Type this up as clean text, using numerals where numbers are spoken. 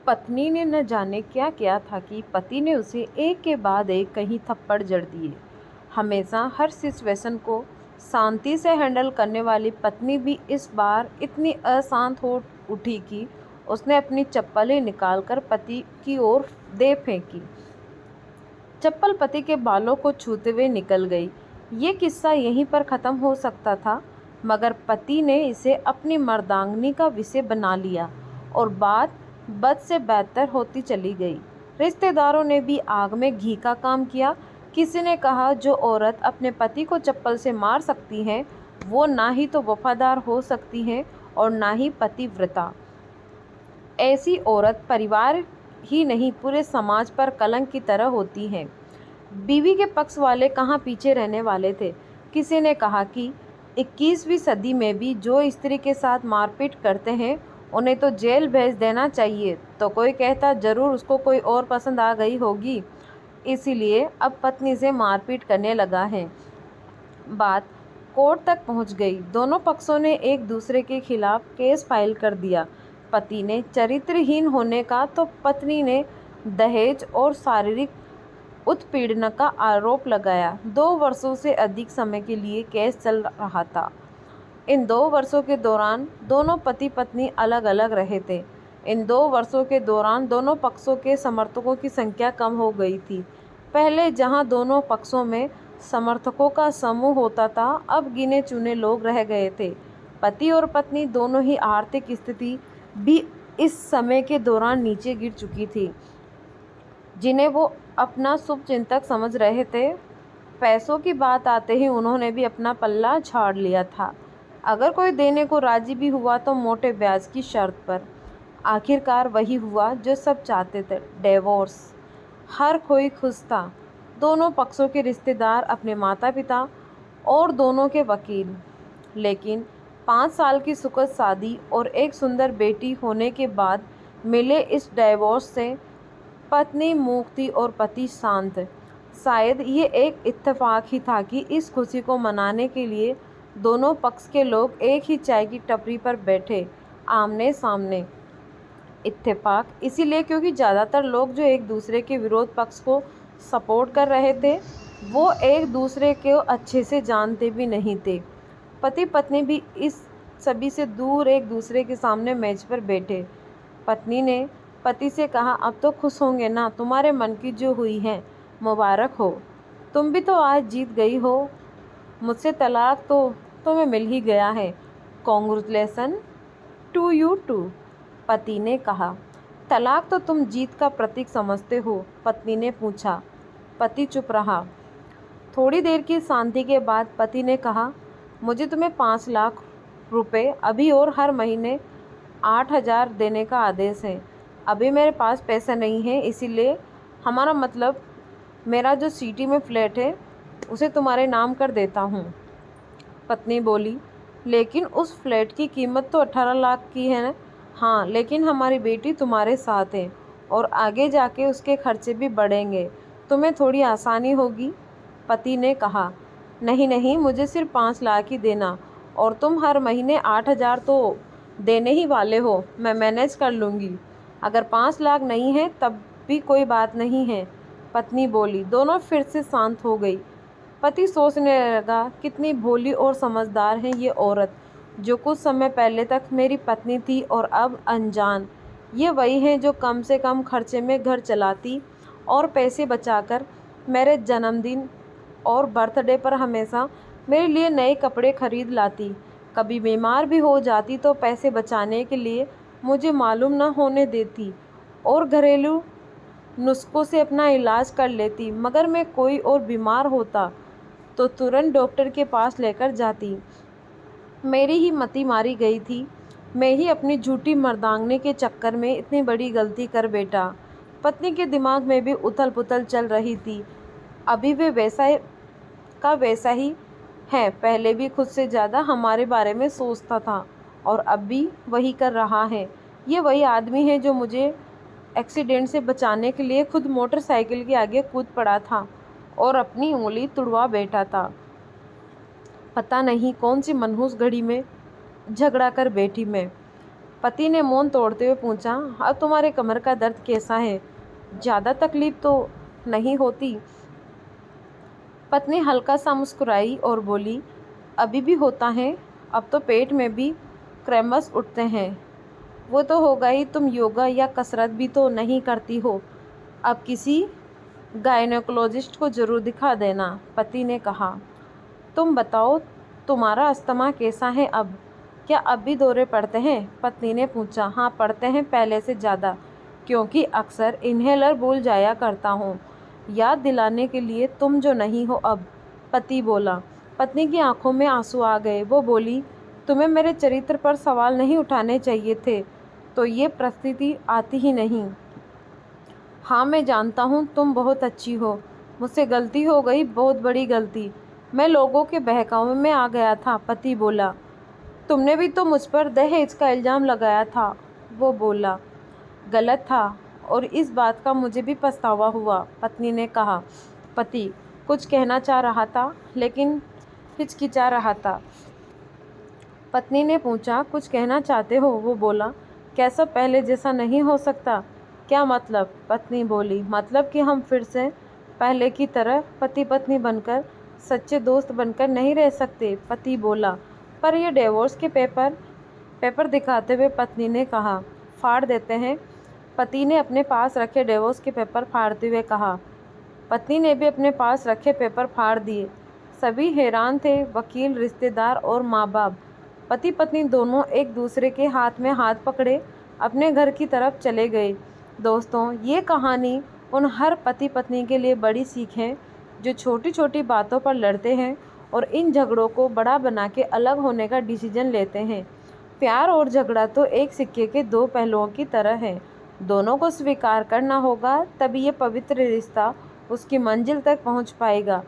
पत्नी ने न जाने क्या किया था कि पति ने उसे एक के बाद एक कहीं थप्पड़ जड़ दिए। हमेशा हर सिचुएशन को शांति से हैंडल करने वाली पत्नी भी इस बार इतनी अशांत हो उठी कि उसने अपनी चप्पलें निकालकर पति की ओर दे फेंकी। चप्पल पति के बालों को छूते हुए निकल गई। ये किस्सा यहीं पर ख़त्म हो सकता था, मगर पति ने इसे अपनी मर्दांगनी का विषय बना लिया और बात बद से बेहतर होती चली गई। रिश्तेदारों ने भी आग में घी का काम किया। किसी ने कहा, जो औरत अपने पति को चप्पल से मार सकती है वो ना ही तो वफादार हो सकती है और ना ही पतिव्रता। ऐसी औरत परिवार ही नहीं पूरे समाज पर कलंक की तरह होती है। बीवी के पक्ष वाले कहाँ पीछे रहने वाले थे। किसी ने कहा कि 21वीं सदी में भी जो स्त्री के साथ मारपीट करते हैं उन्हें तो जेल भेज देना चाहिए। तो कोई कहता, जरूर उसको कोई और पसंद आ गई होगी, इसीलिए अब पत्नी से मारपीट करने लगा है। बात कोर्ट तक पहुंच गई। दोनों पक्षों ने एक दूसरे के खिलाफ केस फाइल कर दिया। पति ने चरित्रहीन होने का तो पत्नी ने दहेज और शारीरिक उत्पीड़न का आरोप लगाया। 2 वर्षों से अधिक समय के लिए केस चल रहा था। इन 2 वर्षों के दौरान दोनों पति पत्नी अलग अलग रहे थे। इन 2 वर्षों के दौरान दोनों पक्षों के समर्थकों की संख्या कम हो गई थी। पहले जहां दोनों पक्षों में समर्थकों का समूह होता था, अब गिने चुने लोग रह गए थे। पति और पत्नी दोनों ही आर्थिक स्थिति भी इस समय के दौरान नीचे गिर चुकी थी, जिन्हें वो अपना शुभचिंतक समझ रहे थे। पैसों की बात आते ही उन्होंने भी अपना पल्ला झाड़ लिया था। अगर कोई देने को राजी भी हुआ तो मोटे ब्याज की शर्त पर। आखिरकार वही हुआ जो सब चाहते थे, डिवोर्स। हर कोई खुश था, दोनों पक्षों के रिश्तेदार, अपने माता पिता और दोनों के वकील। लेकिन 5 साल की सुखद शादी और एक सुंदर बेटी होने के बाद मिले इस डिवोर्स से पत्नी मुक्ति और पति शांत। शायद ये एक इत्तेफाक ही था कि इस खुशी को मनाने के लिए दोनों पक्ष के लोग एक ही चाय की टपरी पर बैठे, आमने सामने। इत्तेफाक इसीलिए क्योंकि ज़्यादातर लोग जो एक दूसरे के विरोध पक्ष को सपोर्ट कर रहे थे वो एक दूसरे को अच्छे से जानते भी नहीं थे। पति पत्नी भी इस सभी से दूर एक दूसरे के सामने मेज पर बैठे। पत्नी ने पति से कहा, अब तो खुश होंगे ना, तुम्हारे मन की जो हुई है, मुबारक हो। तुम भी तो आज जीत गई हो। मुझसे तलाक तो तुम्हें मिल ही गया है। कॉन्ग्रेचुलेसन टू यू टू, पति ने कहा। तलाक तो तुम जीत का प्रतीक समझते हो, पत्नी ने पूछा। पति चुप रहा। थोड़ी देर की शांति के बाद पति ने कहा, मुझे तुम्हें 5 लाख रुपए अभी और हर महीने 8,000 देने का आदेश है। अभी मेरे पास पैसा नहीं है, इसीलिए हमारा मतलब मेरा जो सिटी में फ्लैट है उसे तुम्हारे नाम कर देता हूँ। पत्नी बोली, लेकिन उस फ्लैट की कीमत तो 18 लाख की है ना। हाँ, लेकिन हमारी बेटी तुम्हारे साथ है और आगे जाके उसके खर्चे भी बढ़ेंगे, तुम्हें थोड़ी आसानी होगी। पति ने कहा, नहीं नहीं, मुझे सिर्फ 5 लाख ही देना और तुम हर महीने 8,000 तो देने ही वाले हो, मैं मैनेज कर लूँगी। अगर 5 लाख नहीं है तब भी कोई बात नहीं है, पत्नी बोली। दोनों फिर से शांत हो गई। पति सोचने लगा, कितनी भोली और समझदार है ये औरत, जो कुछ समय पहले तक मेरी पत्नी थी और अब अनजान। ये वही है जो कम से कम खर्चे में घर चलाती और पैसे बचाकर मेरे जन्मदिन और बर्थडे पर हमेशा मेरे लिए नए कपड़े खरीद लाती। कभी बीमार भी हो जाती तो पैसे बचाने के लिए मुझे मालूम न होने देती और घरेलू नुस्खों से अपना इलाज कर लेती। मगर मैं कोई और बीमार होता तो तुरंत डॉक्टर के पास लेकर जाती। मेरी ही मति मारी गई थी। मैं ही अपनी झूठी मर्दांगनी के चक्कर में इतनी बड़ी गलती कर बैठा। पत्नी के दिमाग में भी उथल पुथल चल रही थी। अभी वे वैसा ही है। पहले भी खुद से ज़्यादा हमारे बारे में सोचता था और अब भी वही कर रहा है। ये वही आदमी है जो मुझे एक्सीडेंट से बचाने के लिए खुद मोटरसाइकिल के आगे कूद पड़ा था और अपनी उंगली तुड़वा बैठा था। पता नहीं कौन सी मनहूस घड़ी में झगड़ा कर बैठी मैं। पति ने मौन तोड़ते हुए पूछा, अब तुम्हारे कमर का दर्द कैसा है? ज़्यादा तकलीफ तो नहीं होती? पत्नी हल्का सा मुस्कुराई और बोली, अभी भी होता है, अब तो पेट में भी क्रैम्स उठते हैं। वो तो होगा ही, तुम योगा या कसरत भी तो नहीं करती हो। अब किसी गायनेकोलॉजिस्ट को ज़रूर दिखा देना, पति ने कहा। तुम बताओ, तुम्हारा अस्थमा कैसा है अब? क्या अब भी दौरे पड़ते हैं? पत्नी ने पूछा। हाँ पड़ते हैं, पहले से ज़्यादा, क्योंकि अक्सर इन्हेलर भूल जाया करता हूँ, याद दिलाने के लिए तुम जो नहीं हो अब, पति बोला। पत्नी की आंखों में आंसू आ गए। वो बोली, तुम्हें मेरे चरित्र पर सवाल नहीं उठाने चाहिए थे, तो ये परिस्थिति आती ही नहीं। हाँ मैं जानता हूँ तुम बहुत अच्छी हो, मुझसे गलती हो गई, बहुत बड़ी गलती। मैं लोगों के बहकावे में आ गया था, पति बोला। तुमने भी तो मुझ पर दहेज का इल्ज़ाम लगाया था, वो बोला। गलत था और इस बात का मुझे भी पछतावा हुआ, पत्नी ने कहा। पति कुछ कहना चाह रहा था लेकिन हिचकिचा रहा था। पत्नी ने पूछा, कुछ कहना चाहते हो? वो बोला, क्या सब पहले जैसा नहीं हो सकता? क्या मतलब? पत्नी बोली, मतलब कि हम फिर से पहले की तरह पति पत्नी बनकर, सच्चे दोस्त बनकर नहीं रह सकते, पति बोला। पर ये डिवोर्स के पेपर दिखाते हुए पत्नी ने कहा। फाड़ देते हैं, पति ने अपने पास रखे डिवोर्स के पेपर फाड़ते हुए कहा। पत्नी ने भी अपने पास रखे पेपर फाड़ दिए। सभी हैरान थे, वकील, रिश्तेदार और माँ बाप। पति पत्नी दोनों एक दूसरे के हाथ में हाथ पकड़े अपने घर की तरफ चले गए। दोस्तों, ये कहानी उन हर पति पत्नी के लिए बड़ी सीख है जो छोटी छोटी बातों पर लड़ते हैं और इन झगड़ों को बड़ा बना के अलग होने का डिसीजन लेते हैं। प्यार और झगड़ा तो एक सिक्के के दो पहलुओं की तरह है, दोनों को स्वीकार करना होगा, तभी ये पवित्र रिश्ता उसकी मंजिल तक पहुंच पाएगा।